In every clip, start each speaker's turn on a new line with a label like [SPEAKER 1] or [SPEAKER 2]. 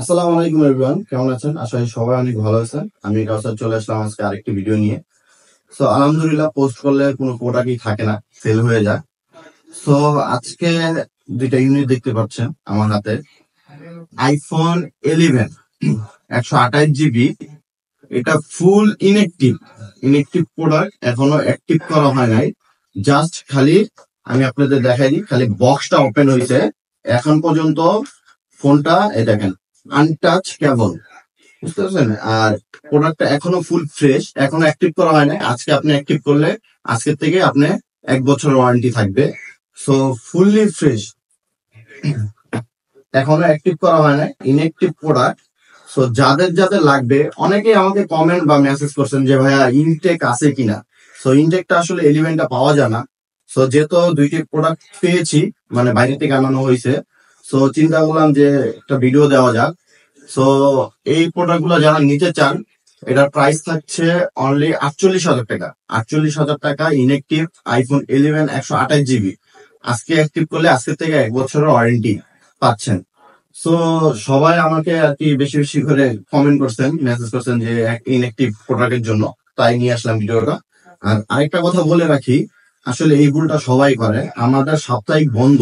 [SPEAKER 1] আসসালামু আলাইকুম এভরিওয়ান, কেমন আছেন? আশা করি সবাই অনেক ভালো আছেন। আমি কাউসার চলে আসলাম আজকে আরেকটি ভিডিও নিয়ে। সো আলহামদুলিল্লাহ, পোস্ট করলে কোনো প্রোডাক্টই থাকে না, ফেল হয়ে যায়। সো আজকে দুইটা ইউনিট দেখতে পাচ্ছেন আমার হাতে। IPhone 11 128 GB. এটা ফুল ইনএক্টিভ প্রোডাক্ট, এখনো অ্যাক্টিভ করা হয় নাই। জাস্ট খালি আমি আপনাদের দেখাই দিই, খালি বক্সটা ওপেন হয়েছে। এখন পর্যন্ত ফোনটা দেখেন, আনটাচ কেবল, বুঝতে পারছেন? আর প্রোডাক্টটা এখনো ফুল ফ্রেশ, এখনো অ্যাক্টিভ করা হয় না। আজকে আপনি অ্যাক্টিভ করলে আজকের থেকে আপনি 1 বছরের ওয়ারেন্টি থাকবে। সো ফুললি ফ্রেশ, এখনো অ্যাক্টিভ করা হয় না, ইনঅ্যাক্টিভ প্রোডাক্ট। সো যাদের যাদের লাগবে, অনেকেই আমাকে কমেন্ট বা মেসেজ করছেন যে ভাইয়া ইনটেক আছে কিনা। সো ইনটেকটা আসলে 11টা পাওয়া যায় না। সো যেহেতু দুইটি প্রোডাক্ট পেয়েছি, মানে বাইরে থেকে আনানো হয়েছে, সো চিন্তা করলাম যে একটা ভিডিও দেওয়া যাক। সো এই প্রোডাক্ট গুলো যারা নিতে চান, এটার প্রাইস থাকছে অনলি 48,000 টাকা। 48,000 টাকা ইনএক্টিভ আইফোন 11 128 জিবি। আজকে অ্যাক্টিভ করলে আজকে থেকে 1 বছরের ওয়ারেন্টি পাচ্ছেন। সো সবাই আমাকে আর কি বেশি বেশি করে কমেন্ট করছেন, মেসেজ করছেন যে ইনএক্টিভ প্রোডাক্টের জন্য, তাই নিয়ে আসলাম ভিডিওটা। আর আরেকটা কথা বলে রাখি, আসলে এই ভুলটা সবাই করে। আমাদের সাপ্তাহিক বন্ধ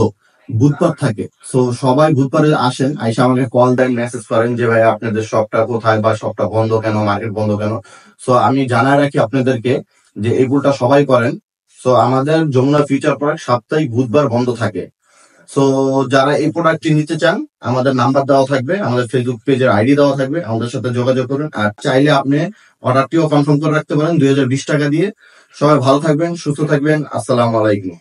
[SPEAKER 1] বুধবার থাকে। সো সবাই বুধবারে আসেন, আইসা আমাকে কল দেন, মেসেজ করেন যে ভাই আপনাদের শপটা কোথায় বা শপটা বন্ধ কেন, মার্কেট বন্ধ কেন। সো আমি জানাই রাখি আপনাদেরকে যে এই ভুলটা সবাই করেন। সো আমাদের যমুনা ফিউচার পার্ক সাপ্তাহিক বুধবার বন্ধ থাকে। সো যারা এই প্রোডাক্টটি নিতে চান, আমাদের নাম্বার দেওয়া থাকবে, আমাদের ফেসবুক পেজের আইডি দেওয়া থাকবে, আমাদের সাথে যোগাযোগ করুন। আর চাইলে আপনি অর্ডারটিও কনফার্ম করে রাখতে পারেন 2020 টাকা দিয়ে। সবাই ভালো থাকবেন, সুস্থ থাকবেন। আসসালামু আলাইকুম।